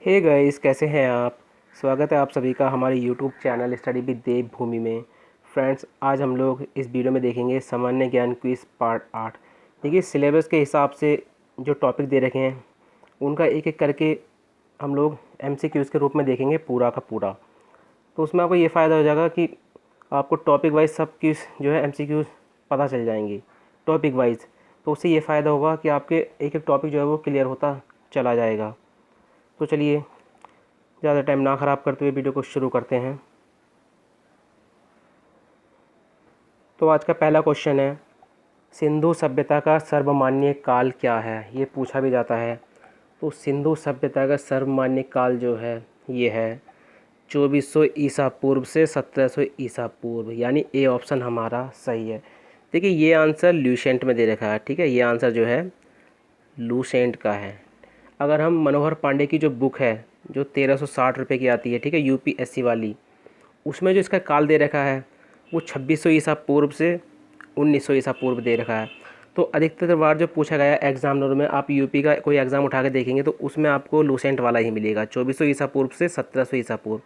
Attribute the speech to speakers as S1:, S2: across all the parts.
S1: Hey guys, कैसे हैं आप। स्वागत है आप सभी का हमारे यूट्यूब चैनल स्टडी विद देवभूमि में। फ्रेंड्स, आज हम लोग इस वीडियो में देखेंगे सामान्य ज्ञान क्विज पार्ट 8। देखिए, सिलेबस के हिसाब से जो टॉपिक दे रखे हैं उनका एक एक करके हम लोग एमसीक्यूज़ के रूप में देखेंगे पूरा का पूरा। तो उसमें आपको ये फ़ायदा हो जाएगा कि आपको टॉपिक वाइज सब क्विज जो है एमसीक्यूज़ पता चल जाएंगी टॉपिक वाइज। तो उससे ये फ़ायदा होगा कि आपके एक एक टॉपिक जो है वो क्लियर होता चला जाएगा। तो चलिए, ज़्यादा टाइम ना ख़राब करते हुए वीडियो को शुरू करते हैं। तो आज का पहला क्वेश्चन है, सिंधु सभ्यता का सर्वमान्य काल क्या है। ये पूछा भी जाता है। तो सिंधु सभ्यता का सर्वमान्य काल जो है ये है 2400 ईसा पूर्व से 1700 ईसा पूर्व, यानी ए ऑप्शन हमारा सही है। देखिए, ये आंसर ल्यूसेंट में दे रखा है। ठीक है, ये आंसर जो है लूसेंट का है। अगर हम मनोहर पांडे की जो बुक है जो 1360 रुपये की आती है, ठीक है, यूपीएससी वाली, उसमें जो इसका काल दे रखा है वो 2600 ईसा पूर्व से 1900 ईसा पूर्व दे रखा है। तो अधिकतर बार जो पूछा गया एग्जामिनर में, आप यूपी का कोई एग्ज़ाम उठा के देखेंगे तो उसमें आपको लूसेंट वाला ही मिलेगा, 2400 ईसा पूर्व से 1700 ईसा पूर्व।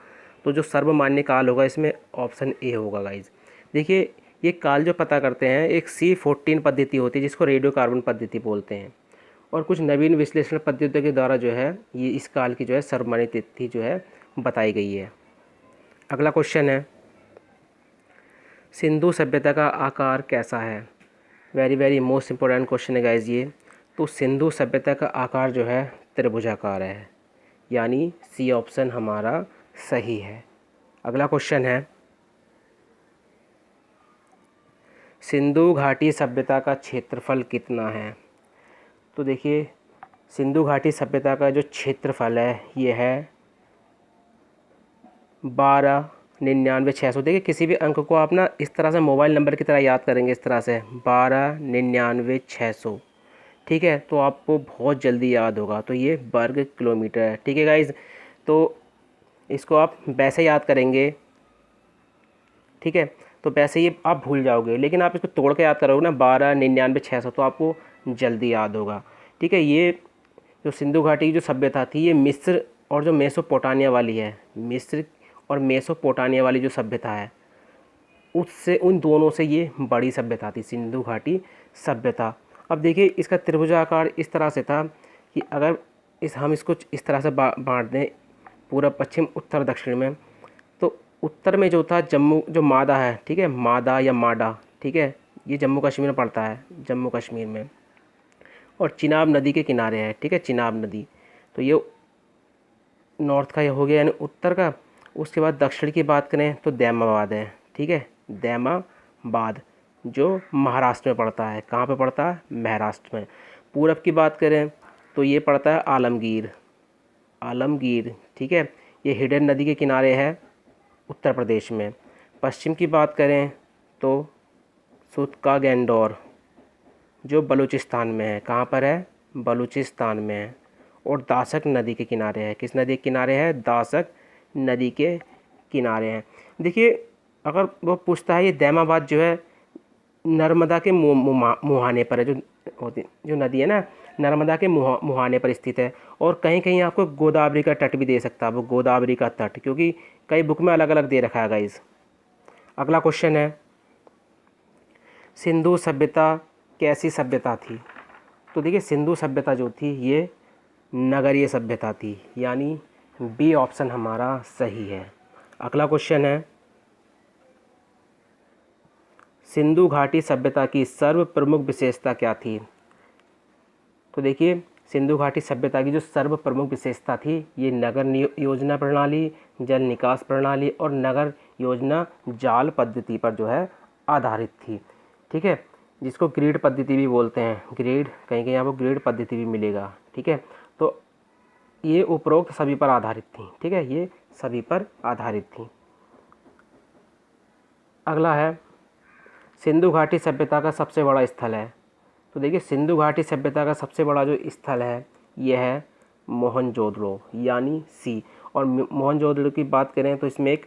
S1: तो जो सर्वमान्य काल होगा इसमें ऑप्शन ए होगा गाइज। देखिए, ये काल जो पता करते हैं एक C14 पद्धति होती है जिसको रेडियो कार्बन पद्धति बोलते हैं, और कुछ नवीन विश्लेषण पद्धतियों के द्वारा जो है ये इस काल की जो है सर्वमान्य तिथि जो है बताई गई है। अगला क्वेश्चन है, सिंधु सभ्यता का आकार कैसा है। Very very most important question है गाइज ये। तो सिंधु सभ्यता का आकार जो है त्रिभुजाकार है, यानी सी ऑप्शन हमारा सही है। अगला क्वेश्चन है, सिंधु घाटी सभ्यता का क्षेत्रफल कितना है। तो देखिए, सिंधु घाटी सभ्यता का जो क्षेत्रफल है ये है 1299,600। देखिए, किसी भी अंक को आप ना इस तरह से मोबाइल नंबर की तरह याद करेंगे, इस तरह से 1299,600। ठीक है, तो आपको बहुत जल्दी याद होगा। तो ये वर्ग किलोमीटर है। ठीक है गाइज, तो इसको आप वैसे याद करेंगे, ठीक है, तो वैसे ही आप भूल जाओगे, लेकिन आप इसको तोड़ के याद करोगे ना 1299,600, तो आपको जल्दी याद होगा। ठीक है, ये जो सिंधु घाटी की जो सभ्यता थी ये मिस्र और जो मेसोपोटामिया वाली है, मिस्र और मेसोपोटामिया वाली जो सभ्यता है उससे, उन दोनों से ये बड़ी सभ्यता थी सिंधु घाटी सभ्यता। अब देखिए, इसका त्रिभुजाकार इस तरह से था कि अगर हम इसको इस तरह से बांट दें पूर्व पश्चिम उत्तर दक्षिण में, तो उत्तर में जो था जम्मू, जो मादा है, ठीक है, मादा या माडा, ठीक है, ये जम्मू कश्मीर में पड़ता है, जम्मू कश्मीर में, और चिनाब नदी के किनारे है। ठीक है, चिनाब नदी, तो ये नॉर्थ का ये हो गया यानी उत्तर का। उसके बाद दक्षिण की बात करें तो दैमाबाद है। ठीक है, दैमाबाद जो महाराष्ट्र में पड़ता है। कहाँ पे पड़ता है? महाराष्ट्र में। पूरब की बात करें तो ये पड़ता है आलमगीर, आलमगीर, ठीक है, ये हिडन नदी के किनारे है उत्तर प्रदेश में। पश्चिम की बात करें तो सुतका गैंडोर जो बलूचिस्तान में है। कहाँ पर है? बलूचिस्तान में है। और दासक नदी के किनारे है। किस नदी के किनारे है? दासक नदी के किनारे हैं। देखिए, अगर वो पूछता है ये दैमाबाद जो है नर्मदा के मुहाने पर है, जो होती जो नदी है ना, नर्मदा के मुहाने पर स्थित है। और कहीं कहीं आपको गोदावरी का तट भी दे सकता है, वो गोदावरी का तट, क्योंकि कई बुक में अलग अलग दे रखा है गाइस। अगला क्वेश्चन है, सिंधु सभ्यता कैसी सभ्यता थी। तो देखिए, सिंधु सभ्यता जो थी ये नगरीय सभ्यता थी, यानी बी ऑप्शन हमारा सही है। अगला क्वेश्चन है, सिंधु घाटी सभ्यता की सर्व प्रमुख विशेषता क्या थी। तो देखिए, सिंधु घाटी सभ्यता की जो सर्व प्रमुख विशेषता थी ये नगर योजना प्रणाली, जल निकास प्रणाली और नगर योजना जाल पद्धति पर जो है आधारित थी। ठीक है, जिसको ग्रिड पद्धति भी बोलते हैं। ग्रिड, कहीं कहीं आपको ग्रिड पद्धति भी मिलेगा। ठीक है, तो ये उपरोक्त सभी पर आधारित थी। ठीक है, ये सभी पर आधारित थी। अगला है, सिंधु घाटी सभ्यता का सबसे बड़ा स्थल है। तो देखिए, सिंधु घाटी सभ्यता का सबसे बड़ा जो स्थल है यह है मोहनजोदड़ो, यानी सी। और मोहनजोदड़ो की बात करें तो इसमें एक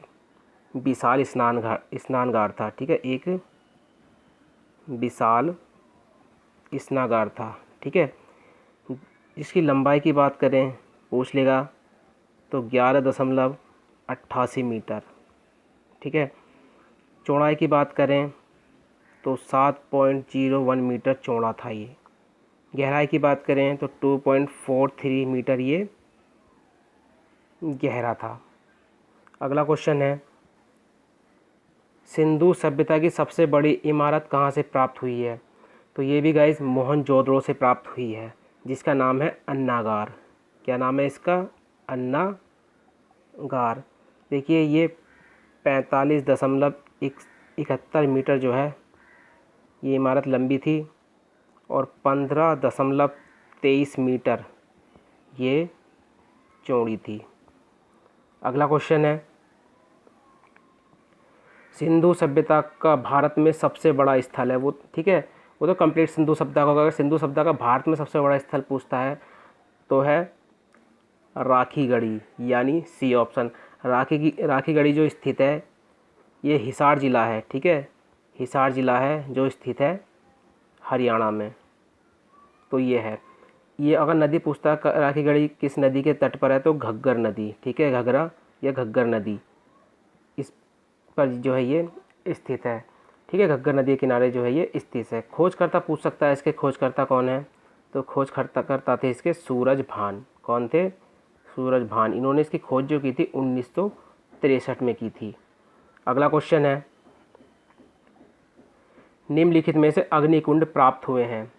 S1: विशाल स्नानगार था। ठीक है, एक विशाल स्नानगार था। ठीक है, इसकी लंबाई की बात करें, पूछ लेगा तो 11.88 मीटर। ठीक है। चौड़ाई की बात करें तो 7.01 मीटर चौड़ा था ये। गहराई की बात करें तो 2.43 मीटर ये गहरा था। अगला क्वेश्चन है, सिंधु सभ्यता की सबसे बड़ी इमारत कहाँ से प्राप्त हुई है? तो ये भी गाइस मोहनजोदड़ो से प्राप्त हुई है, जिसका नाम है अन्नागार। क्या नाम है इसका? अन्नागार। देखिए ये 45.71 मीटर जो है ये इमारत लंबी थी और 15.23 मीटर ये चौड़ी थी। अगला क्वेश्चन है, सिंधु सभ्यता का भारत में सबसे बड़ा स्थल है वो, ठीक है, वो तो कंप्लीट सिंधु सभ्यता का होगा। अगर सिंधु सभ्यता का भारत में सबसे बड़ा स्थल पूछता है तो है राखी गढ़ी, यानी सी ऑप्शन। राखी गढ़ी जो स्थित है ये हिसार ज़िला है। ठीक है, हिसार ज़िला है जो स्थित है हरियाणा में। तो ये है। ये अगर नदी पूछता है राखी गढ़ी किस नदी के तट पर है तो घग्गर नदी। ठीक है, घघरा या घग्गर नदी इस पर जो है ये स्थित है। ठीक है, घग्गर नदी के किनारे जो है ये स्थित है। खोजकर्ता पूछ सकता है इसके खोजकर्ता कौन है? तो खोजकर्ता थे इसके सूरज भान। कौन थे? सूरज भान। इन्होंने इसकी खोज जो की थी 1963 में की थी। अगला क्वेश्चन है, निम्नलिखित में से अग्निकुंड प्राप्त हुए हैं?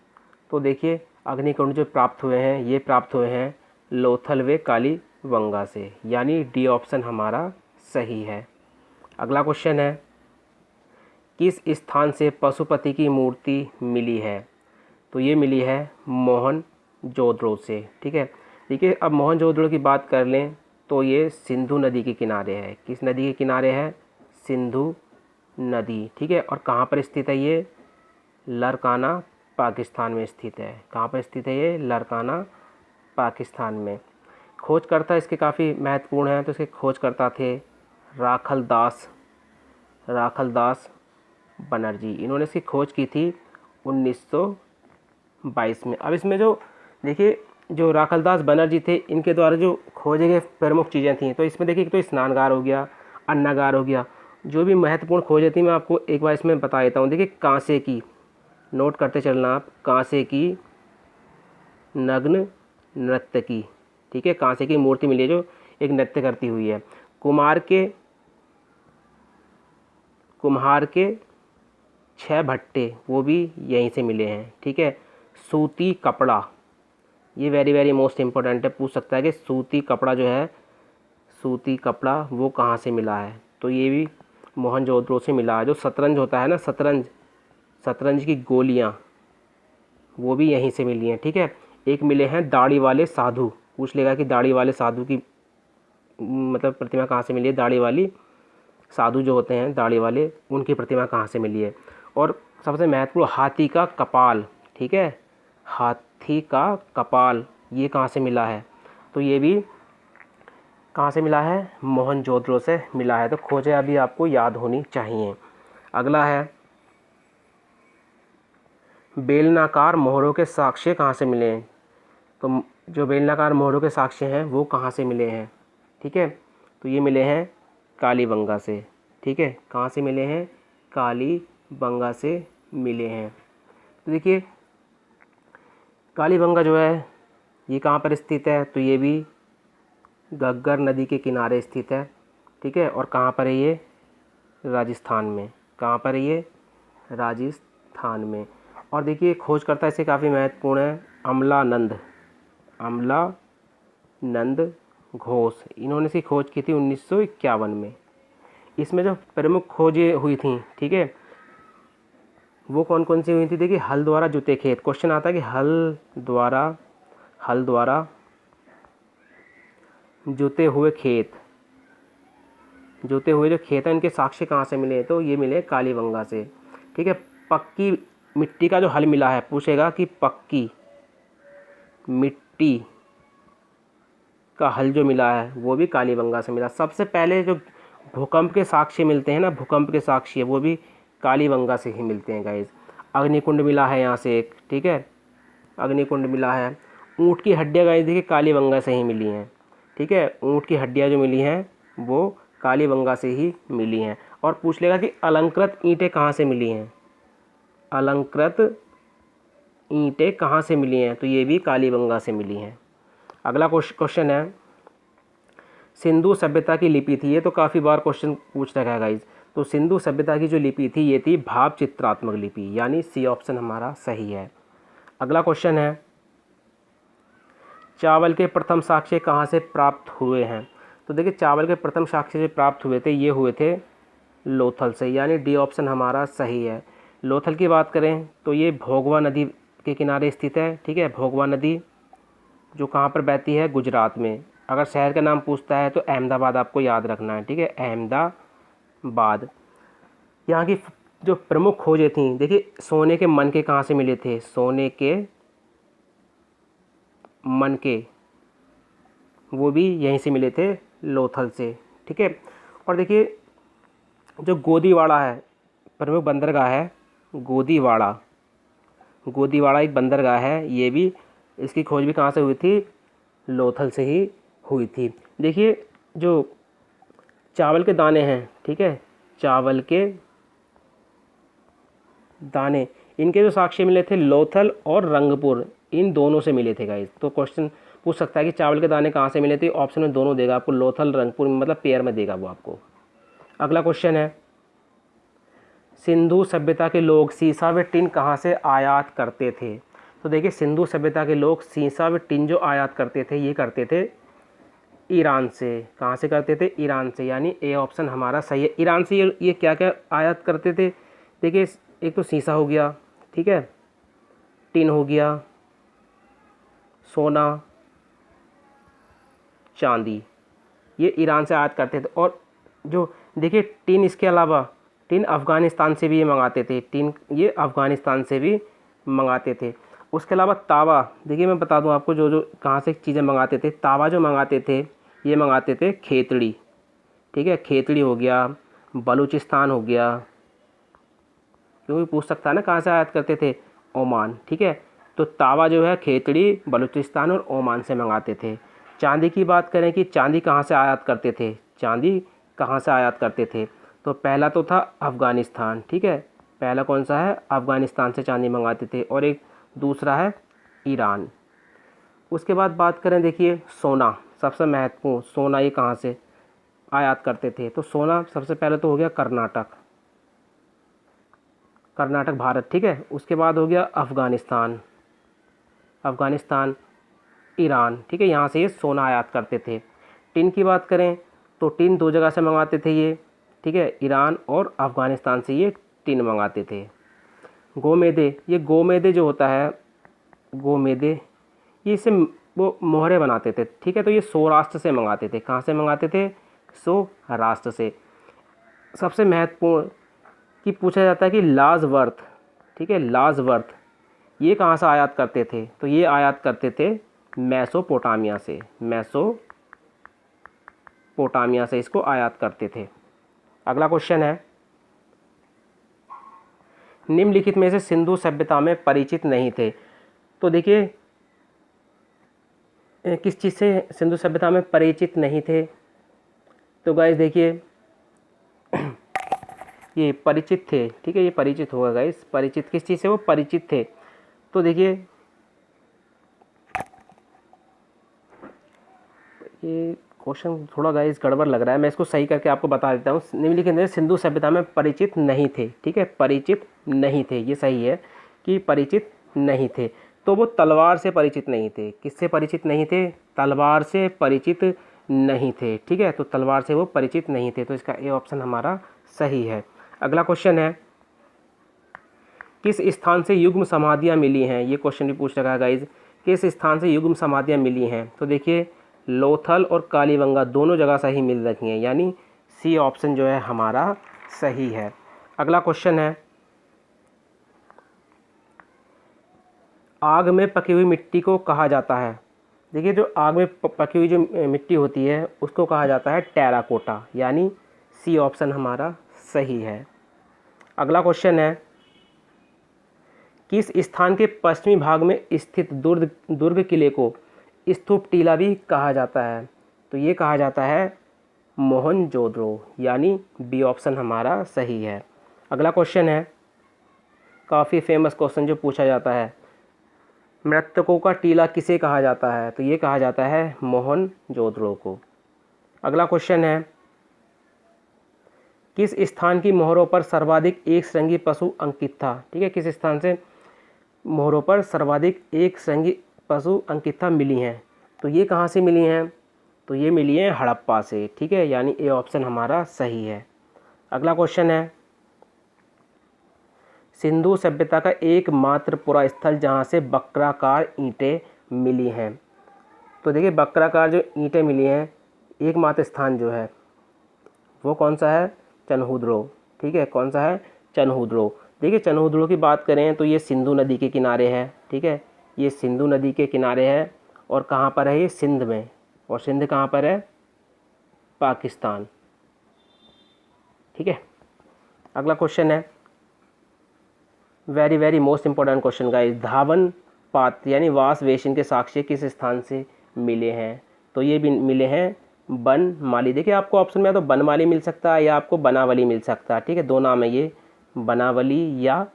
S1: तो देखिए अग्निकुंड जो प्राप्त हुए हैं ये प्राप्त हुए हैं लोथल व कालीबंगा से, यानी डी ऑप्शन हमारा सही है। अगला क्वेश्चन है, किस स्थान से पशुपति की मूर्ति मिली है? तो ये मिली है मोहनजोदड़ो से। ठीक है, देखिए अब मोहनजोदड़ो की बात कर लें तो ये सिंधु नदी के किनारे है। किस नदी के किनारे है? सिंधु नदी। ठीक है, और कहाँ पर स्थित है ये? लरकाना पाकिस्तान में स्थित है। कहाँ पर स्थित है ये? लरकाना पाकिस्तान में। खोजकर्ता इसके काफ़ी महत्वपूर्ण हैं, तो इसके खोजकर्ता थे राखल दास बनर्जी। इन्होंने इसकी खोज की थी 1922 में। अब इसमें जो देखिए जो राखलदास बनर्जी थे इनके द्वारा जो खोजे गए प्रमुख चीज़ें थी, तो इसमें देखिए तो स्नानगार हो गया, अन्नागार हो गया। जो भी महत्वपूर्ण खोजें थी मैं आपको एक बार इसमें बता देता हूँ। देखिए कांसे की, नोट करते चलना आप, कांसे की नग्न नृत्य की। ठीक है, कांसे की मूर्ति मिली है जो एक नृत्य करती हुई है। कुम्हार के 6 भट्टे वो भी यहीं से मिले हैं। ठीक है, सूती कपड़ा, ये वेरी वेरी मोस्ट इम्पोर्टेंट है, पूछ सकता है कि सूती कपड़ा जो है, सूती कपड़ा वो कहाँ से मिला है? तो ये भी मोहनजोदड़ो से मिला है। जो शतरंज होता है ना, शतरंज की गोलियाँ वो भी यहीं से मिली हैं। ठीक है, एक मिले हैं दाढ़ी वाले साधु, पूछ लेगा कि दाढ़ी वाले साधु की मतलब प्रतिमा कहाँ से मिली है? दाढ़ी वाली साधु जो होते हैं दाढ़ी वाले, उनकी प्रतिमा कहाँ से मिली है? और सबसे महत्वपूर्ण हाथी का कपाल। ठीक है, हाथी का कपाल ये कहाँ से मिला है? तो ये भी कहाँ से मिला है? मोहनजोदड़ो से मिला है। तो खोजें अभी आपको याद होनी चाहिए। अगला है, बेलनाकार मोहरों के साक्ष्य कहाँ से मिले हैं? तो जो बेलनाकार मोहरों के साक्ष्य हैं वो कहाँ से मिले हैं? ठीक है, तो ये मिले हैं कालीबंगा से। ठीक है, कहाँ से मिले हैं? कालीबंगा से मिले हैं। तो देखिए कालीबंगा जो है ये कहाँ पर स्थित है? तो ये भी घग्गर नदी के किनारे स्थित है। ठीक है, और कहाँ पर है ये? राजस्थान में। कहाँ पर है ये? राजस्थान में। और देखिए खोजकर्ता इससे काफ़ी महत्वपूर्ण है अमलानंद घोष। इन्होंने इसकी खोज की थी 1951 में। इसमें जो प्रमुख खोजें हुई थी, ठीक है, वो कौन कौन सी हुई थी? देखिए हल द्वारा जुते खेत, क्वेश्चन आता है कि हल द्वारा जुते हुए जो खेत हैं इनके साक्ष्य कहाँ से मिले? तो ये मिले कालीबंगा से। ठीक है, पक्की मिट्टी का जो हल मिला है, पूछेगा कि पक्की मिट्टी का हल जो मिला है वो भी कालीबंगा से मिला। सबसे पहले जो भूकंप के साक्ष्य मिलते हैं ना, भूकंप के साक्ष्य वो भी कालीबंगा से ही मिलते हैं गाइस। अग्निकुंड मिला है यहाँ से एक। ठीक है, अग्निकुंड मिला है। ऊँट की हड्डियाँ गाइस देखिए कालीबंगा से ही मिली हैं। ठीक है, ऊँट की हड्डियाँ जो मिली हैं वो कालीबंगा से ही मिली हैं। और पूछ लेगा कि अलंकृत ईंटें कहाँ से मिली हैं, अलंकृत ईंटें कहाँ से मिली हैं, तो ये भी कालीबंगा से मिली हैं। अगला क्वेश्चन है, सिंधु सभ्यता की लिपि थी, ये तो काफ़ी बार क्वेश्चन पूछ रखा है गाइज। तो सिंधु सभ्यता की जो लिपि थी ये थी भाव चित्रात्मक लिपि, यानी सी ऑप्शन हमारा सही है। अगला क्वेश्चन है, चावल के प्रथम साक्ष्य कहाँ से प्राप्त हुए हैं। तो देखिए चावल के प्रथम साक्ष्य जो प्राप्त हुए थे ये हुए थे लोथल से, यानी डी ऑप्शन हमारा सही है। लोथल की बात करें तो ये भोगवा नदी के किनारे स्थित है। ठीक है, भोगवा नदी जो कहाँ पर बहती है, गुजरात में। अगर शहर का नाम पूछता है तो अहमदाबाद आपको याद रखना है। ठीक है, अहमदाबाद। यहाँ की जो प्रमुख खोजें थी, देखिए सोने के मनके कहाँ से मिले थे, सोने के मनके वो भी यहीं से मिले थे, लोथल से। ठीक है, और देखिए जो गोदीवाड़ा है, प्रमुख बंदरगाह है गोदीवाड़ा, गोदीवाड़ा एक बंदरगाह है, ये भी इसकी खोज भी कहाँ से हुई थी, लोथल से ही हुई थी। देखिए जो चावल के दाने हैं, ठीक है, चावल के दाने, इनके जो साक्ष्य मिले थे लोथल और रंगपुर, इन दोनों से मिले थे गाइस। तो क्वेश्चन पूछ सकता है कि चावल के दाने कहाँ से मिले थे, ऑप्शन में दोनों देगा आपको, लोथल रंगपुर, मतलब पेयर में देगा वो आपको। अगला क्वेश्चन है, सिंधु सभ्यता के लोग सीसा व टिन कहाँ से आयात करते थे। तो देखिए सिंधु सभ्यता के लोग सीसा व टिन जो आयात करते थे ये करते थे ईरान से। कहाँ से करते थे, ईरान से, यानी ए ऑप्शन हमारा सही है। ईरान से ये क्या क्या आयात करते थे, देखिए एक तो सीसा हो गया, ठीक है, टिन हो गया, सोना, चांदी, ये ईरान से आयात करते थे। और जो देखिए टिन, इसके अलावा टिन अफ़गानिस्तान से भी ये मंगाते थे, टिन ये अफ़गानिस्तान से भी मंगाते थे। उसके अलावा तावा, देखिए मैं बता दूं आपको जो जो कहाँ से चीज़ें मंगाते थे। तावा जो मंगाते थे ये मंगाते थे खेतड़ी, ठीक है, खेतड़ी हो गया, बलूचिस्तान हो गया, क्योंकि पूछ सकता है ना कहाँ से आयात करते थे, ओमान। ठीक है, तो तावा जो है खेतड़ी, बलूचिस्तान और ओमान से मंगाते थे। चांदी की बात करें कि चांदी कहाँ से आयात करते थे, चांदी कहाँ से आयात करते थे, तो पहला तो था अफ़गानिस्तान। ठीक है, पहला कौन सा है, अफ़गानिस्तान से चांदी मंगाते थे, और एक दूसरा है ईरान। उसके बाद बात करें, देखिए सोना, सबसे महत्वपूर्ण, सोना ये कहाँ से आयात करते थे। तो सोना सबसे पहले तो हो गया कर्नाटक, कर्नाटक भारत। ठीक है, उसके बाद हो गया अफ़गानिस्तान, अफ़गानिस्तान, ईरान। ठीक है, यहाँ से ये सोना आयात करते थे। टिन की बात करें तो टिन दो जगह से मंगाते थे ये, ठीक है, ईरान और अफ़गानिस्तान से ये टिन मंगाते थे। गोमेदे, ये गोमेदे जो होता है, गोमेदे, ये इससे वो मोहरे बनाते थे। ठीक है, तो ये सौराष्ट्र से मंगाते थे। कहाँ से मंगाते थे, सौराष्ट्र से। सबसे महत्वपूर्ण कि पूछा जाता है कि लाजवर्थ, ठीक है, लाजवर्थ ये कहाँ से आयात करते थे, तो ये आयात करते थे मेसोपोटामिया से, मेसोपोटामिया से इसको आयात करते थे। अगला क्वेश्चन है, निम्नलिखित में से सिंधु सभ्यता में परिचित नहीं थे। तो देखिए किस चीज़ से सिंधु सभ्यता में परिचित नहीं थे, तो गाइस देखिए ये परिचित थे। ठीक है, ये परिचित होगा गाइस, परिचित किस चीज़ से वो परिचित थे, तो देखिए ये क्वेश्चन थोड़ा गाइस गड़बड़ लग रहा है, मैं इसको सही करके आपको बता देता हूँ। निम्नलिखित में सिंधु सभ्यता में परिचित नहीं थे। ठीक है, परिचित नहीं थे, ये सही है कि परिचित नहीं थे। तो वो तलवार से परिचित नहीं थे। किससे परिचित नहीं थे, तलवार से परिचित नहीं थे। ठीक है, तो तलवार से वो परिचित नहीं थे, तो इसका ए ऑप्शन हमारा सही है। अगला क्वेश्चन है, किस स्थान से युग्म समाधियाँ मिली हैं, ये क्वेश्चन भी पूछ रखा है गाइज, किस स्थान से युग्म समाधियाँ मिली हैं। तो देखिए लोथल और कालीबंगा दोनों जगह से ही मिल रही हैं, यानी सी ऑप्शन जो है हमारा सही है। अगला क्वेश्चन है, आग में पकी हुई मिट्टी को कहा जाता है। देखिए जो आग में पकी हुई जो मिट्टी होती है उसको कहा जाता है टेराकोटा, यानी सी ऑप्शन हमारा सही है। अगला क्वेश्चन है, किस स्थान के पश्चिमी भाग में स्थित दुर्ग किले को स्तूप टीला भी कहा जाता है। तो ये कहा जाता है मोहनजोदड़ो, यानी बी ऑप्शन हमारा सही है। अगला क्वेश्चन है, काफ़ी फेमस क्वेश्चन जो पूछा जाता है, मृतकों का टीला किसे कहा जाता है? तो ये कहा जाता है मोहनजोदड़ो को। अगला क्वेश्चन है, किस स्थान की मोहरों पर सर्वाधिक एक श्रृंगी पशु अंकित था? ठीक है, किस स्थान से मोहरों पर सर्वाधिक एक श्रृंगी पशु अंकिता मिली हैं? तो ये कहाँ से मिली हैं? तो ये मिली हैं हड़प्पा से। ठीक है, यानी ए ऑप्शन हमारा सही है। अगला क्वेश्चन है, सिंधु सभ्यता का एकमात्र पुरा स्थल जहाँ से वक्राकार ईंटें मिली हैं। तो देखिए, वक्राकार जो ईंटें मिली हैं, एकमात्र स्थान जो है वो कौन सा है? चनहुद्रो। ठीक है, कौन सा है? चनहुद्रो। देखिए, चनहुद्रो की बात करें तो ये सिंधु नदी के किनारे है। ठीक है, ये सिंधु नदी के किनारे है और कहाँ पर है? ये सिंध में। और सिंध कहाँ पर है? पाकिस्तान। ठीक है, अगला क्वेश्चन है, very very most important question guys, धावन पात्र यानी वास वेशन के साक्ष्य किस स्थान से मिले हैं? तो ये भी मिले हैं बनमाली। देखिए, आपको ऑप्शन में या तो बनमाली मिल सकता है या आपको बनावली मिल सकता है। ठीक है, दो नाम है ये, बनावली या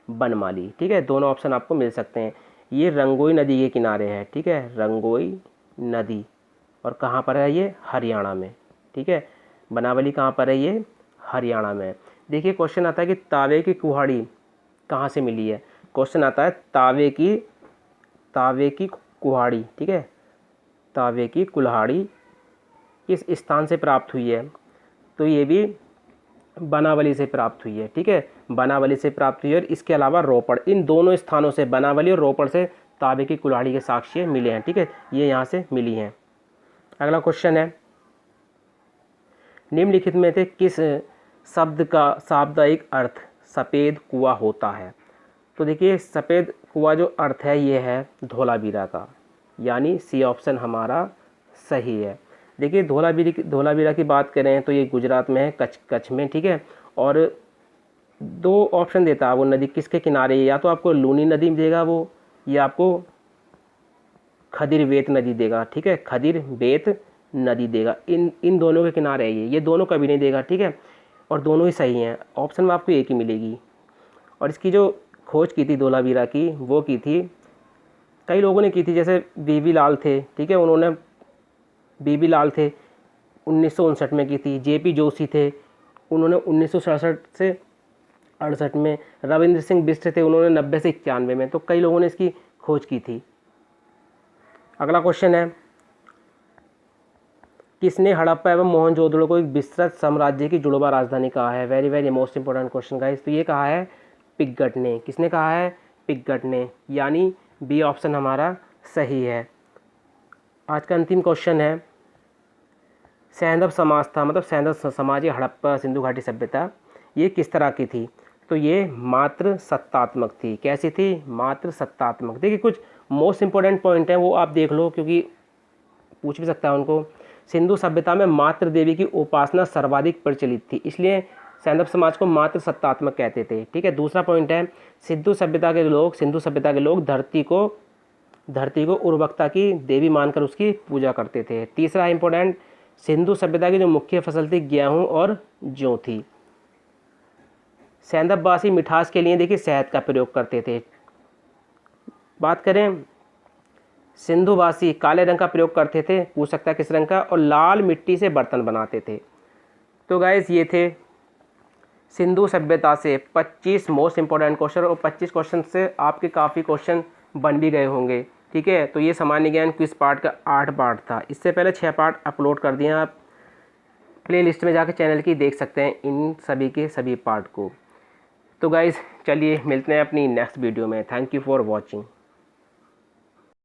S1: बनमाली। ठीक है, दोनों ऑप्शन आपको मिल सकते हैं। ये रंगोई नदी के किनारे है। ठीक है, रंगोई नदी, और कहाँ पर है ये? हरियाणा में। ठीक है, बनावली कहाँ पर है? ये हरियाणा में। देखिए, क्वेश्चन आता है कि तावे की कुल्हाड़ी कहाँ से मिली है? क्वेश्चन आता है तावे की कुल्हाड़ी। ठीक है, तावे की कुल्हाड़ी किस स्थान से प्राप्त हुई है? तो ये भी बनावली से प्राप्त हुई है। ठीक है, बनावली से प्राप्त हुई है, और इसके अलावा रोपड़, इन दोनों स्थानों से, बनावली और रोपड़ से तावे की कुल्हाड़ी के साक्ष्य मिले हैं। ठीक है, ये यहाँ से मिली हैं। अगला क्वेश्चन है, निम्नलिखित में से किस शब्द का शाब्दिक अर्थ सफ़ेद कुआं होता है? तो देखिए, सफ़ेद कुआं जो अर्थ है ये है धोलावीरा का, यानी सी ऑप्शन हमारा सही है। देखिए, धोलावीरा की बात करें तो ये गुजरात में है, कच्छ में। ठीक है, और दो ऑप्शन देता है वो नदी किसके किनारे है, या तो आपको लूनी नदी देगा वो, या आपको खदिर-वेत नदी देगा। ठीक है, खदिर-वेत नदी देगा। इन दोनों के किनारे है ये दोनों कभी नहीं देगा। ठीक है, और दोनों ही सही हैं। ऑप्शन में आपको एक ही मिलेगी। और इसकी जो खोज की थी धोलावीरा की, वो की थी कई लोगों ने की थी, जैसे बीबी लाल थे। ठीक है, उन्होंने बीबी लाल थे 1959 में की थी। जेपी जोशी थे, उन्होंने 1967 से 68 में। रविंद्र सिंह बिष्ट थे, उन्होंने 90 से 91 में। तो कई लोगों ने इसकी खोज की थी। अगला क्वेश्चन है, किसने हड़प्पा एवं मोहनजोदड़ो को एक विस्तृत साम्राज्य की जुड़वा राजधानी कहा है? Very very most important question guys. तो ये कहा है पिग्गट ने। किसने कहा है? पिग्गट ने, यानी बी ऑप्शन हमारा सही है। आज का अंतिम क्वेश्चन है, सैंधव समाज था, मतलब सैंधव समाज, ये हड़प्पा सिंधु घाटी सभ्यता, ये किस तरह की थी? तो ये मात्र सत्तात्मक थी। कैसी थी? मात्र सत्तात्मक। देखिए, कुछ मोस्ट इंपॉर्टेंट पॉइंट हैं वो आप देख लो, क्योंकि पूछ भी सकता है उनको। सिंधु सभ्यता में मात्र देवी की उपासना सर्वाधिक प्रचलित थी, इसलिए सैंधव समाज को मात्र सत्तात्मक कहते थे। ठीक है, दूसरा पॉइंट है, सिंधु सभ्यता के लोग धरती को उर्वरकता की देवी मानकर उसकी पूजा करते थे। तीसरा इंपॉर्टेंट, सिंधु सभ्यता की जो मुख्य फसल थी गेहूं और जौ थी। सैंधववासी मिठास के लिए देखिए शहद का प्रयोग करते थे। बात करें, सिंधुवासी काले रंग का प्रयोग करते थे, पूछ सकता है किस रंग का, और लाल मिट्टी से बर्तन बनाते थे। तो गाइस, ये थे सिंधु सभ्यता से 25 मोस्ट इंपॉर्टेंट क्वेश्चन, और 25 क्वेश्चन से आपके काफ़ी क्वेश्चन बन भी गए होंगे। ठीक है, तो ये सामान्य ज्ञान क्विज पार्ट का 8 पार्ट था। इससे पहले 6 पार्ट अपलोड कर दिए हैं, आप प्लेलिस्ट में जाकर चैनल की देख सकते हैं इन सभी के सभी पार्ट को। तो गाइस, चलिए मिलते हैं अपनी नेक्स्ट वीडियो में। Thank you for watching.